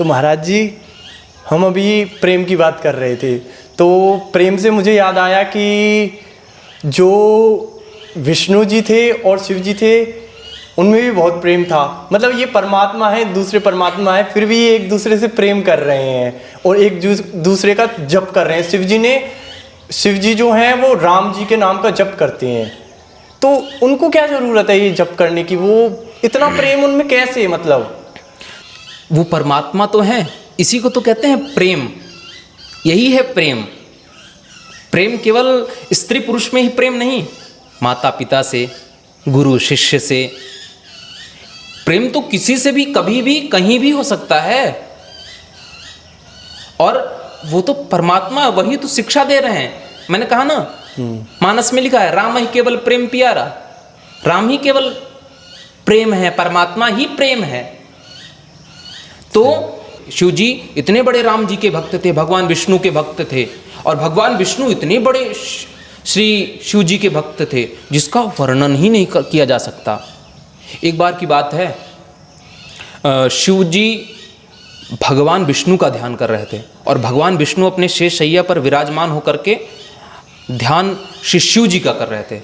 तो महाराज जी, हम अभी प्रेम की बात कर रहे थे, तो प्रेम से मुझे याद आया कि जो विष्णु जी थे और शिव जी थे, उनमें भी बहुत प्रेम था। मतलब ये परमात्मा है, दूसरे परमात्मा है, फिर भी ये एक दूसरे से प्रेम कर रहे हैं और एक दूसरे का जप कर रहे हैं। शिव जी जो हैं वो राम जी के नाम का जप करते हैं, तो उनको क्या ज़रूरत है ये जप करने की? वो इतना प्रेम उनमें कैसे? मतलब वो परमात्मा तो हैं, इसी को तो कहते हैं प्रेम। यही है प्रेम। प्रेम केवल स्त्री पुरुष में ही प्रेम नहीं, माता पिता से, गुरु शिष्य से, प्रेम तो किसी से भी कभी भी कहीं भी हो सकता है। और वो तो परमात्मा, वही तो शिक्षा दे रहे हैं। मैंने कहा ना, मानस में लिखा है, राम ही केवल प्रेम प्यारा। राम ही केवल प्रेम है, परमात्मा ही प्रेम है। तो शिव जी इतने बड़े राम जी के भक्त थे, भगवान विष्णु के भक्त थे, और भगवान विष्णु इतने बड़े श्री शिव जी के भक्त थे जिसका वर्णन ही नहीं किया जा सकता। एक बार की बात है, शिव जी भगवान विष्णु का ध्यान कर रहे थे, और भगवान विष्णु अपने शेष शैया पर विराजमान होकर के ध्यान श्री शिव जी का कर रहे थे।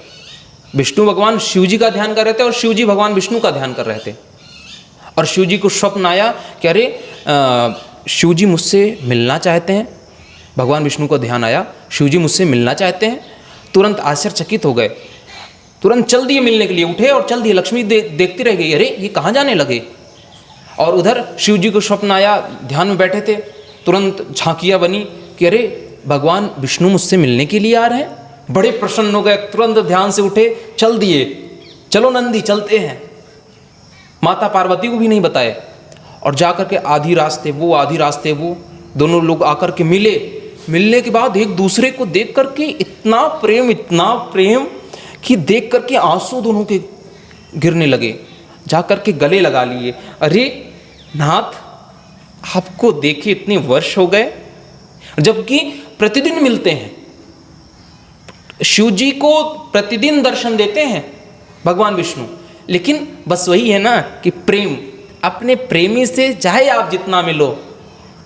विष्णु भगवान शिव जी का ध्यान कर रहे थे और शिव जी भगवान विष्णु का ध्यान कर रहे थे। और शिव जी को स्वप्न आया कि अरे शिव जी मुझसे मिलना चाहते हैं। भगवान विष्णु को ध्यान आया, शिव जी मुझसे मिलना चाहते हैं। तुरंत आश्चर्यचकित हो गए, तुरंत चल दिए मिलने के लिए, उठे और चल दिए। लक्ष्मी देखती रह गई, अरे ये कहाँ जाने लगे। और उधर शिव जी को स्वप्न आया, ध्यान में बैठे थे, तुरंत झांकियाँ बनी कि अरे भगवान विष्णु मुझसे मिलने के लिए आ रहे हैं। बड़े प्रसन्न हो गए, तुरंत ध्यान से उठे, चल दिए, चलो नंदी चलते हैं। माता पार्वती को भी नहीं बताए, और जाकर के आधी रास्ते वो दोनों लोग आकर के मिले। मिलने के बाद एक दूसरे को देख करके इतना प्रेम कि देख करके आंसू दोनों के गिरने लगे। जाकर के गले लगा लिए, अरे नाथ आपको देखे इतने वर्ष हो गए, जबकि प्रतिदिन मिलते हैं। शिव जी को प्रतिदिन दर्शन देते हैं भगवान विष्णु, लेकिन बस वही है ना कि प्रेम, अपने प्रेमी से चाहे आप जितना मिलो,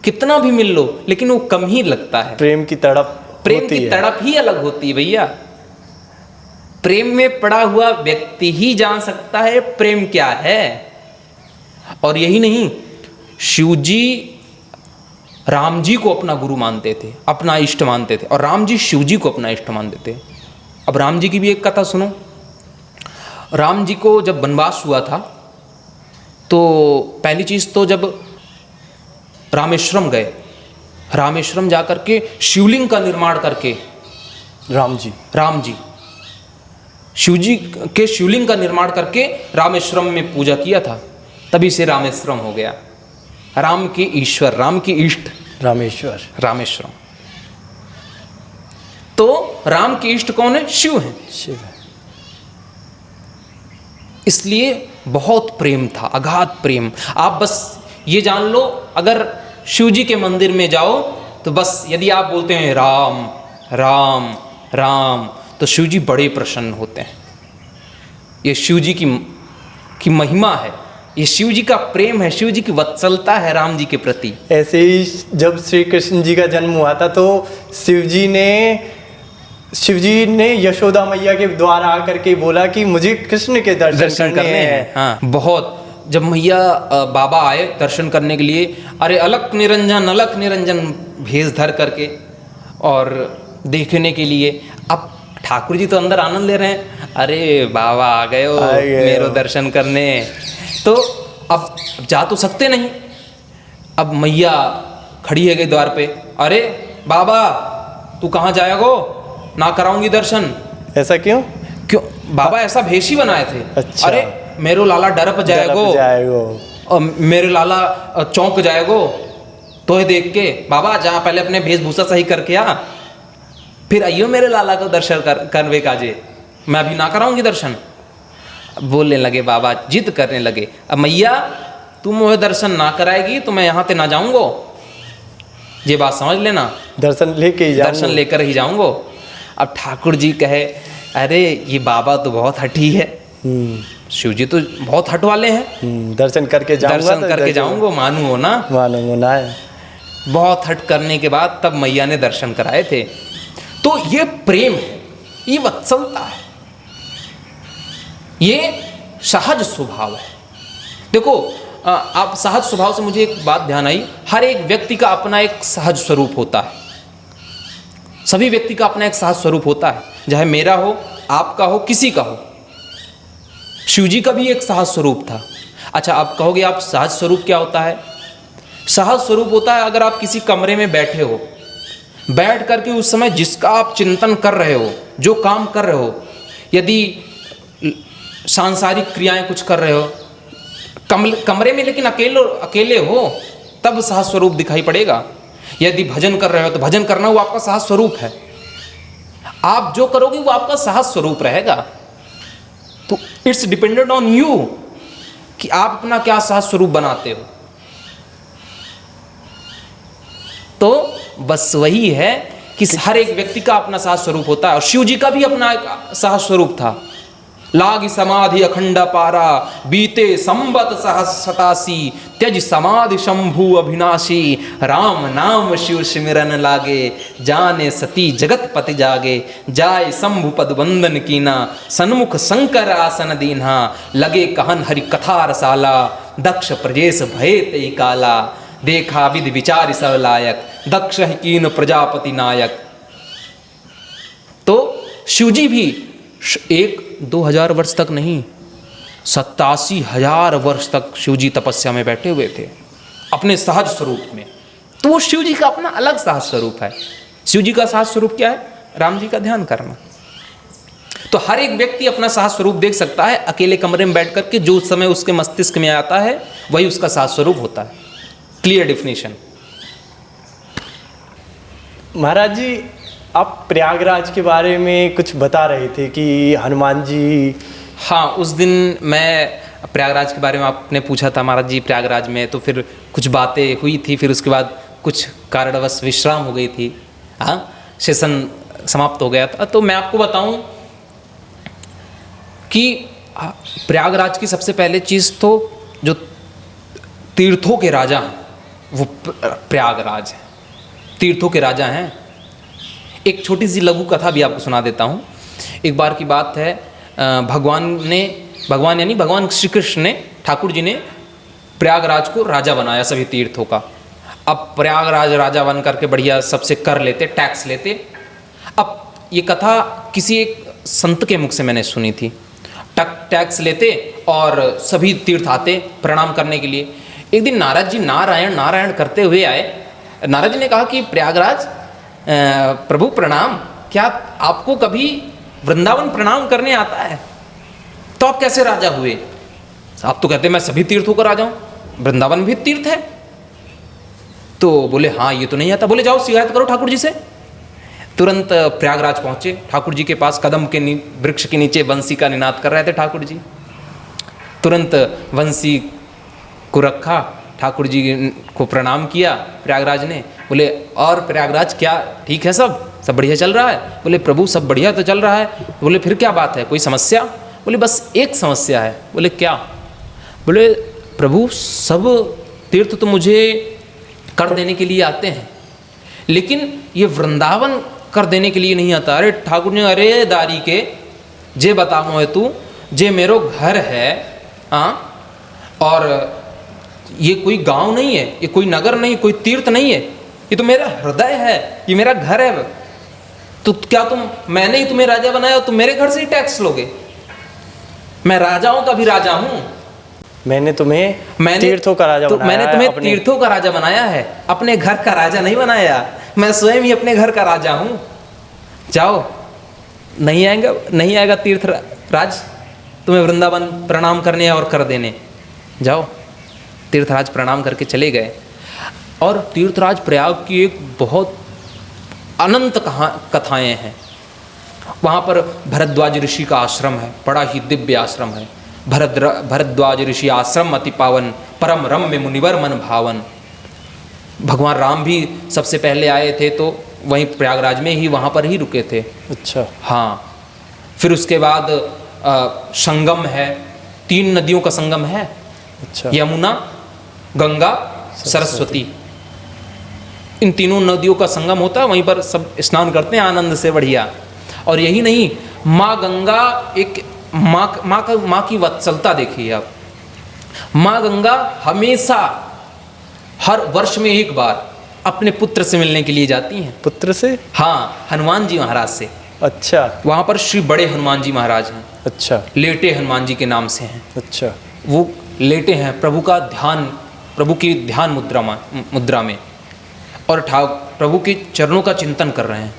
कितना भी मिल लो, लेकिन वो कम ही लगता है। प्रेम की तड़प ही अलग होती है भैया। प्रेम में पड़ा हुआ व्यक्ति ही जान सकता है प्रेम क्या है। और यही नहीं, शिव जी राम जी को अपना गुरु मानते थे, अपना इष्ट मानते थे, और राम जी शिव जी को अपना इष्ट मानते थे। अब राम जी की भी एक कथा सुनो। राम जी को जब वनवास हुआ था, तो पहली चीज़ तो जब रामेश्वरम गए, रामेश्वरम जाकर के शिवलिंग का निर्माण करके, राम जी शिव जी के शिवलिंग का निर्माण करके रामेश्वरम में पूजा किया था, तभी से रामेश्वरम हो गया। राम के ईश्वर, राम की इष्ट रामेश्वरम। तो राम के इष्ट कौन है? शिव है। इसलिए बहुत प्रेम था, अगाध प्रेम। आप बस ये जान लो, अगर शिव जी के मंदिर में जाओ तो बस यदि आप बोलते हैं राम राम राम, तो शिव जी बड़े प्रसन्न होते हैं। ये शिव जी की महिमा है, ये शिव जी का प्रेम है, शिव जी की वत्सलता है राम जी के प्रति। ऐसे ही जब श्री कृष्ण जी का जन्म हुआ था, तो शिव जी ने यशोदा मैया के द्वार आकर के बोला कि मुझे कृष्ण के दर्शन करने हैं। हाँ, बहुत। जब मैया बाबा आए दर्शन करने के लिए, अरे अलक निरंजन भेष धर करके और देखने के लिए। अब ठाकुर जी तो अंदर आनंद ले रहे हैं, अरे बाबा आ गए हो मेरो दर्शन करने। तो अब जा तो सकते नहीं। अब मैया खड़ी है गई द्वार पे, अरे बाबा तू कहाँ जाएगो, ना कराऊंगी दर्शन। ऐसा क्यों बाबा ऐसा भेष ही बनाए थे। अच्छा। अरे मेरो लाला डरप जाएगो और मेरे लाला चौंक जाएगो तो देख के, बाबा जा पहले अपने वेशभूषा सही करके आ, फिर आइयो मेरे लाला को दर्शन करवे काजे, मैं अभी ना कराऊंगी दर्शन। बोलने लगे बाबा, जिद करने लगे, अब मैया तुम मुझे दर्शन ना कराएगी तो मैं यहाँ से ना जाऊंगो, ये बात समझ लेना, दर्शन लेकर ही जाऊंगो। अब ठाकुर जी कहे, अरे ये बाबा तो बहुत हठी है, शिव जी तो बहुत हट वाले हैं, दर्शन करके जाऊंगा, दर्शन करके जाऊंगा, मानू हो ना, मानो ना है। बहुत हट करने के बाद तब मैया ने दर्शन कराए थे। तो ये प्रेम है, ये वत्सलता है, ये सहज स्वभाव है। देखो आप सहज स्वभाव से मुझे एक बात ध्यान आई, हर एक व्यक्ति का अपना एक सहज स्वरूप होता है, सभी व्यक्ति का अपना एक सहज स्वरूप होता है, चाहे मेरा हो, आपका हो, किसी का हो। शिव जी का भी एक सहज स्वरूप था। अच्छा, आप कहोगे आप सहज स्वरूप क्या होता है? सहज स्वरूप होता है अगर आप किसी कमरे में बैठे हो, बैठ करके उस समय जिसका आप चिंतन कर रहे हो, जो काम कर रहे हो, यदि सांसारिक क्रियाएं कुछ कर रहे हो कमरे में, लेकिन अकेले हो, तब सहज स्वरूप दिखाई पड़ेगा। यदि भजन कर रहे हो तो भजन करना वो आपका सहज स्वरूप है, आप जो करोगे वो आपका सहज स्वरूप रहेगा। तो इट्स डिपेंडेंट ऑन यू कि आप अपना क्या सहज स्वरूप बनाते हो। तो बस वही है कि हर एक व्यक्ति का अपना सहज स्वरूप होता है, और शिव जी का भी अपना एक सहज स्वरूप था। लागी समाधि अखंड पारा, बीते संबत सहस्र 87, त्यज समाधि शंभु अभिनाशी, राम नाम शिव सिमरन लागे, जाने सती जगत पति जागे, जाय शंभु पद वंदन कीना, सन्मुख शंकर आसन दीन्हा, लगे कहन हरि कथा रसाला, दक्ष प्रजेश भये तई काला, देखा विधि विचार सब लायक, दक्ष ही कीन प्रजापति नायक। तो शिवजी भी 1-2 वर्ष तक नहीं, 87,000 वर्ष तक शिवजी तपस्या में बैठे हुए थे अपने सहज स्वरूप में। तो वो शिवजी का अपना अलग सहज स्वरूप है। शिवजी का सहज स्वरूप क्या है? राम जी का ध्यान करना। तो हर एक व्यक्ति अपना सहज स्वरूप देख सकता है अकेले कमरे में बैठ करके, जो समय उसके मस्तिष्क में आता है वही उसका सहज स्वरूप होता है। Clear definition. महाराज जी, आप प्रयागराज के बारे में कुछ बता रहे थे कि हनुमान जी। हाँ, उस दिन मैं प्रयागराज के बारे में आपने पूछा था महाराज जी प्रयागराज में, तो फिर कुछ बातें हुई थी, फिर उसके बाद कुछ कारणवश विश्राम हो गई थी। हाँ, सेशन समाप्त हो गया था। तो मैं आपको बताऊं कि प्रयागराज की सबसे पहले चीज़ तो जो तीर्थों के राजा हैं वो प्रयागराज है, तीर्थों के राजा हैं। एक छोटी सी लघु कथा भी आपको सुना देता हूँ। एक बार की बात है, भगवान श्री कृष्ण ने, ठाकुर जी ने प्रयागराज को राजा बनाया सभी तीर्थों का। अब प्रयागराज राजा बन करके बढ़िया सबसे कर लेते, टैक्स लेते। अब ये कथा किसी एक संत के मुख से मैंने सुनी थी। टैक्स लेते और सभी तीर्थ आते प्रणाम करने के लिए। एक दिन नारद जी नारायण नारायण करते हुए आए। नारद जी ने कहा कि प्रयागराज प्रभु प्रणाम, क्या आपको कभी वृंदावन प्रणाम करने आता है? तो आप कैसे राजा हुए? आप तो कहते मैं सभी तीर्थों का राजा हूं, वृंदावन भी तीर्थ है। तो बोले हाँ, ये तो नहीं आता। बोले जाओ शिकायत करो ठाकुर जी से। तुरंत प्रयागराज पहुंचे, ठाकुर जी के पास कदम के वृक्ष के नीचे बंसी का निनाद कर रहे थे ठाकुर जी। तुरंत बंसी को रखा, ठाकुर जी को प्रणाम किया प्रयागराज ने। बोले और प्रयागराज क्या ठीक है, सब बढ़िया चल रहा है? बोले प्रभु सब बढ़िया तो चल रहा है। बोले फिर क्या बात है, कोई समस्या? बोले बस एक समस्या है। बोले क्या? बोले प्रभु सब तीर्थ तो मुझे कर देने के लिए आते हैं, लेकिन ये वृंदावन कर देने के लिए नहीं आता। अरे ठाकुर ने, अरे दारी के जे बताओ है तू, जे मेरो घर है, हाँ, और ये कोई गांव नहीं है, ये कोई नगर नहीं, कोई तीर्थ नहीं है, ये तो मेरा हृदय है, ये मेरा घर है। तो क्या मैंने ही तुम्हें राजा बनाया, तुम मेरे घर से ही टैक्स लोगे? मैं राजाओं का भी राजा हूं। मैंने तीर्थों का राजा बनाया, मैंने तुम्हें तीर्थों का राजा बनाया है, अपने घर का राजा नहीं बनाया। मैं स्वयं ही अपने घर का राजा हूं। जाओ, नहीं आएगा तीर्थ राज तुम्हें वृंदावन प्रणाम करने और कर देने। जाओ। तीर्थराज प्रणाम करके चले गए। और तीर्थराज प्रयाग की एक बहुत अनंत कथाएं हैं। वहाँ पर भरद्वाज ऋषि का आश्रम है, बड़ा ही दिव्य आश्रम है। भरद्वाज ऋषि आश्रम अति पावन, परम रम्य मुनिवर मन भावन। भगवान राम भी सबसे पहले आए थे तो वहीं प्रयागराज में ही, वहाँ पर ही रुके थे। अच्छा। हाँ। फिर उसके बाद संगम है, 3 नदियों का संगम है, अच्छा। यमुना, गंगा, सरस्वती। इन तीनों नदियों का संगम होता है, वहीं पर सब स्नान करते हैं आनंद से, बढ़िया। और यही नहीं, माँ गंगा एक माँ की वत्सलता देखिए आप। माँ गंगा हमेशा हर वर्ष में एक बार अपने पुत्र से मिलने के लिए जाती हैं। पुत्र से? हाँ, हनुमान जी महाराज से। अच्छा। वहाँ पर श्री बड़े हनुमान जी महाराज हैं। अच्छा। लेटे हनुमान जी के नाम से हैं। अच्छा। वो लेटे हैं प्रभु का ध्यान, प्रभु की ध्यान मुद्रा में, और प्रभु के चरणों का चिंतन कर रहे हैं,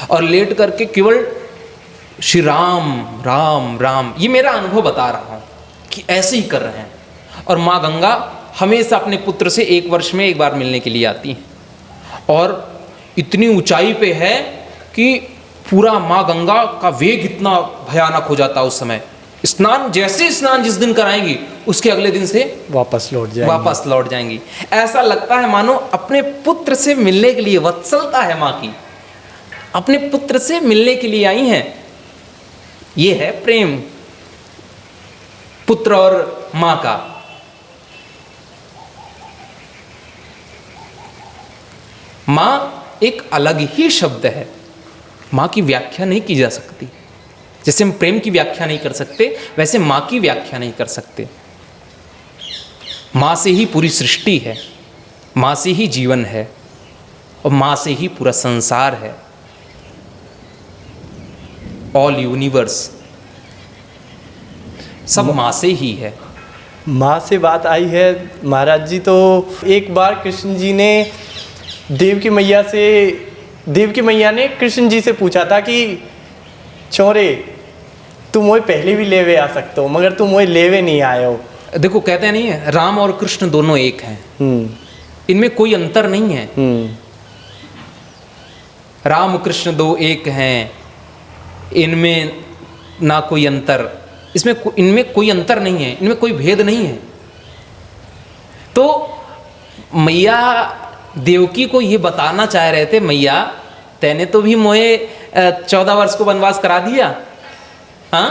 और लेट करके केवल श्री राम राम राम, ये मेरा अनुभव बता रहा हूँ कि ऐसे ही कर रहे हैं। और माँ गंगा हमेशा अपने पुत्र से 1 वर्ष में एक बार मिलने के लिए आती हैं, और इतनी ऊंचाई पे है कि पूरा माँ गंगा का वेग इतना भयानक हो जाता है उस समय। स्नान जिस दिन कराएंगी उसके अगले दिन से वापस लौट जाएंगी। ऐसा लगता है मानो अपने पुत्र से मिलने के लिए, वत्सलता है माँ की, अपने पुत्र से मिलने के लिए आई हैं। ये है प्रेम पुत्र और माँ का। माँ एक अलग ही शब्द है, माँ की व्याख्या नहीं की जा सकती। जैसे हम प्रेम की व्याख्या नहीं कर सकते, वैसे माँ की व्याख्या नहीं कर सकते। माँ से ही पूरी सृष्टि है, माँ से ही जीवन है, और माँ से ही पूरा संसार है। ऑल यूनिवर्स सब माँ से ही है। माँ से बात आई है महाराज जी, तो एक बार कृष्ण जी ने देवकी मैया ने कृष्ण जी से पूछा था कि चौरे तुम मोए पहले भी लेवे आ सकते हो, मगर तुम मोए लेवे नहीं आए हो। देखो, कहते नहीं है राम और कृष्ण दोनों एक हैं, इनमें कोई अंतर नहीं है। राम कृष्ण दो एक हैं, इनमें ना कोई अंतर, इनमें कोई अंतर नहीं है, इनमें कोई भेद नहीं है। तो मैया देवकी को ये बताना चाह रहे थे, मैया तैने तो भी मोए 14 वर्ष को वनवास करा दिया, हाँ,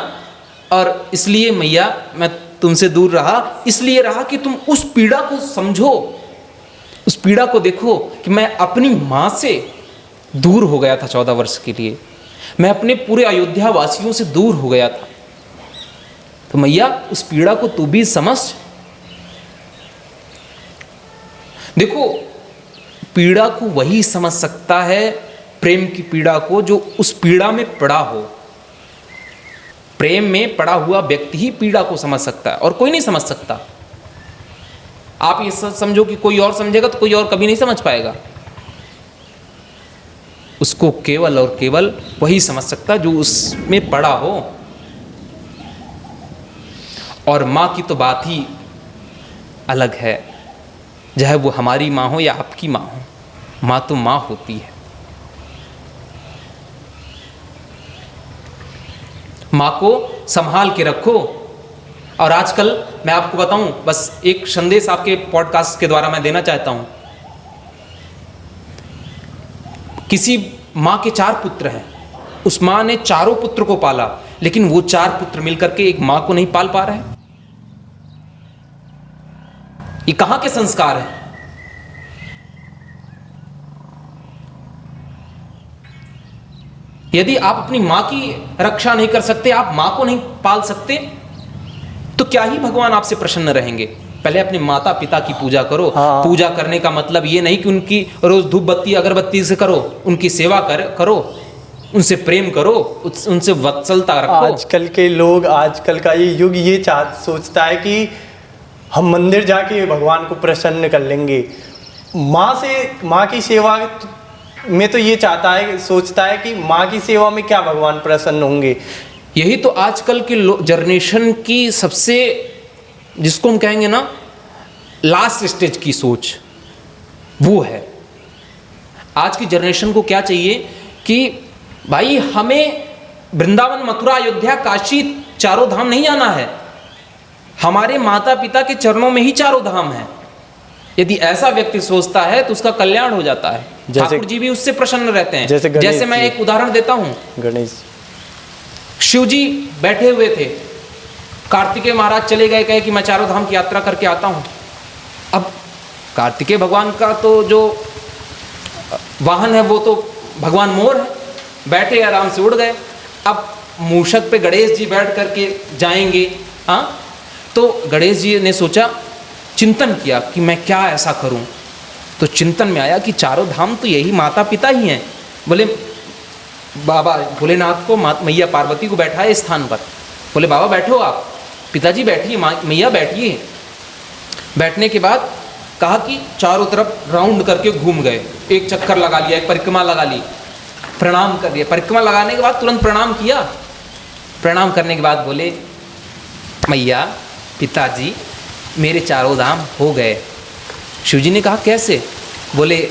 और इसलिए मैया मैं तुमसे दूर रहा, इसलिए रहा कि तुम उस पीड़ा को समझो, उस पीड़ा को देखो कि मैं अपनी माँ से दूर हो गया था 14 वर्ष के लिए, मैं अपने पूरे अयोध्या वासियों से दूर हो गया था। तो मैया उस पीड़ा को तू भी समझ। देखो, पीड़ा को वही समझ सकता है, प्रेम की पीड़ा को, जो उस पीड़ा में पड़ा हो। प्रेम में पड़ा हुआ व्यक्ति ही पीड़ा को समझ सकता है, और कोई नहीं समझ सकता। आप ये समझो कि कोई और समझेगा तो कोई और कभी नहीं समझ पाएगा। उसको केवल और केवल वही समझ सकता है जो उसमें पड़ा हो। और माँ की तो बात ही अलग है, चाहे वो हमारी माँ हो या आपकी माँ हो, माँ तो माँ होती है। माँ को संभाल के रखो। और आजकल मैं आपको बताऊं, बस एक संदेश आपके पॉडकास्ट के द्वारा मैं देना चाहता हूं। किसी माँ के 4 पुत्र हैं, उस माँ ने चारों पुत्र को पाला, लेकिन वो 4 पुत्र मिलकर के एक माँ को नहीं पाल पा रहे हैं। ये कहां के संस्कार हैं? यदि आप अपनी मां की रक्षा नहीं कर सकते, आप मां को नहीं पाल सकते, तो क्या ही भगवान आपसे प्रसन्न रहेंगे। पहले अपने माता पिता की पूजा करो। हाँ। पूजा करने का मतलब ये नहीं कि उनकी रोज धूप बत्ती अगरबत्ती से करो, उनकी सेवा करो, उनसे प्रेम करो, उनसे वत्सलता रखो। आजकल के लोग, आजकल का ये युग ये सोचता है कि हम मंदिर जाके भगवान को प्रसन्न कर लेंगे। माँ की सेवा में तो ये सोचता है कि माँ की सेवा में क्या भगवान प्रसन्न होंगे। यही तो आजकल के जनरेशन की सबसे, जिसको हम कहेंगे ना, लास्ट स्टेज की सोच वो है। आज की जनरेशन को क्या चाहिए कि भाई हमें वृंदावन, मथुरा, अयोध्या, काशी चारों धाम नहीं आना है, हमारे माता पिता के चरणों में ही चारों धाम है। यदि ऐसा व्यक्ति सोचता है तो उसका कल्याण हो जाता है। ठाकुर जी भी उससे प्रसन्न रहते हैं। जैसे मैं एक उदाहरण देता हूं। गणेश शिव जी बैठे हुए थे कार्तिकेय महाराज चले गए, कहे कि मैं चारों धाम की यात्रा करके आता हूँ। अब कार्तिकेय भगवान का तो जो वाहन है वो तो भगवान मोर है, बैठे आराम से उड़ गए। अब मूषक पे गणेश जी बैठ करके जाएंगे। हाँ, तो गणेश जी ने सोचा, चिंतन किया कि मैं क्या ऐसा करूं। तो चिंतन में आया कि चारों धाम तो यही माता पिता ही हैं। बोले बाबा भोलेनाथ को मैया पार्वती को बैठाए स्थान पर। बोले बाबा बैठो आप, पिताजी बैठिए, मैया बैठिए। बैठने के बाद कहा कि चारों तरफ राउंड करके घूम गए, एक चक्कर लगा लिया, एक परिक्रमा लगा ली, प्रणाम कर लिया। परिक्रमा लगाने के बाद तुरंत प्रणाम किया। प्रणाम करने के बाद बोले मैया पिताजी मेरे चारों धाम हो गए। शिवजी ने कहा कैसे? बोले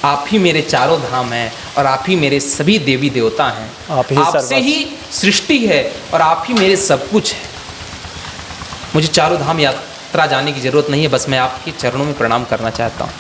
आप ही मेरे चारों धाम हैं और आप ही मेरे सभी देवी देवता हैं, आपसे ही सृष्टि है और आप ही मेरे सब कुछ है। मुझे चारों धाम यात्रा जाने की जरूरत नहीं है, बस मैं आपके चरणों में प्रणाम करना चाहता हूँ।